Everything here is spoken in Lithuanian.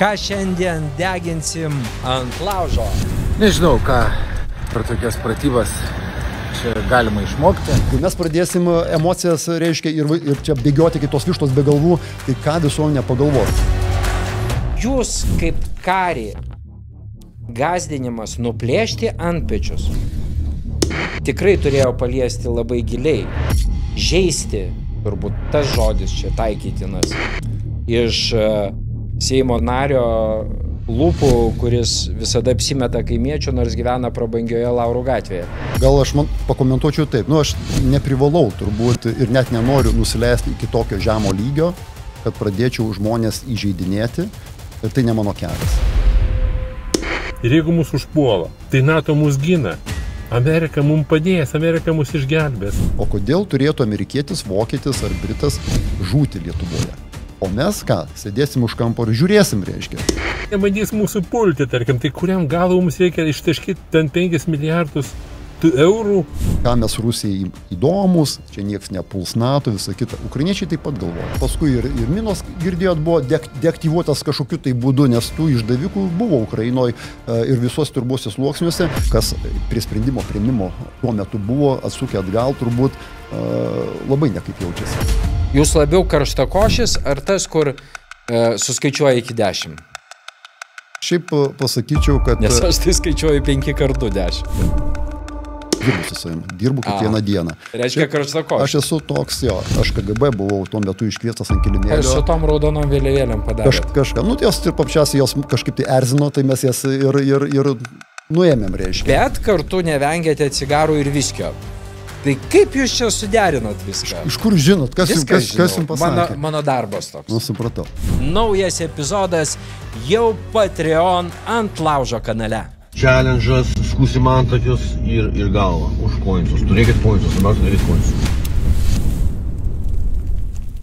Ką šiandien deginsim ant laužo? Nežinau, ką pro tokias pratybas čia galima išmokti. Kai mes pradėsim emocijas, reiškia, ir čia bėgioti kaip tos vištos be galvų, tai ką visuomenė pagalvos. Jūs kaip karį gąsdinimas nuplėšti antpečius tikrai turėjo paliesti labai giliai. Žeisti, turbūt tas žodis čia taikytinas, iš Seimo nario lūpų, kuris visada apsimeta kaimiečių, nors gyvena prabangioje Laurų gatvėje. Gal aš pakomentuočiau taip, aš neprivalau turbūt ir net nenoriu nusileisti iki tokio žemo lygio, kad pradėčiau žmonės įžeidinėti, ir tai ne mano kelias. Ir jeigu mus užpuola, tai NATO mus gina. Amerika mums padės, Amerika mus išgelbės. O kodėl turėtų amerikietis, vokietis ar britas žūti Lietuvoje? O mes ką, sėdėsim už kampo ir žiūrėsim, reiškia. Nebandys mūsų pulti, tarkim, tai kuriam galų mums reikia ištaškyti ten 5 milijardus eurų. Ką mes Rusijai įdomus, čia nieks nepuls NATO, visa kita. Ukrainiečiai taip pat galvoja. Paskui ir minos, girdėjot, buvo deaktyvuotas kažkokiu tai būdu, nes tų išdavikų buvo Ukrainoje ir visos turbuosios sluoksniuose, kas prie sprendimo priėmimo tuo metu buvo atsukę atgal, turbūt labai nekaip jaučiasi. Jūs labiau karštakošis ar tas, kur suskaičiuoja iki 10? Šiaip pasakyčiau, kad... Nes aš tai skaičiuoju 5 kartų 10. Dirbu su savimi, dirbu kiekvieną dieną. Reiškia karštakošis. Aš esu toks, aš KGB buvau tuo metu iškviestas ant kilimėlio. Ar su tom raudonom vėliavėlėm padarėt? Kažką, tai jos ir paprasčiausiai jos kažkaip tai erzino, tai mes jas ir nuėmėm, reiškia. Bet kartu nevengėte cigarų ir viskio. Tai kaip jūs čia suderinot viską? Iš kur žinot? Kas jums pasakė? Mano darbas toks. Supratau. Naujas epizodas jau Patreon ant laužo kanale. Challenge'as, skūsim antakius ir galvą už pointus. Turėkit pointus, dabar turėkit pointus.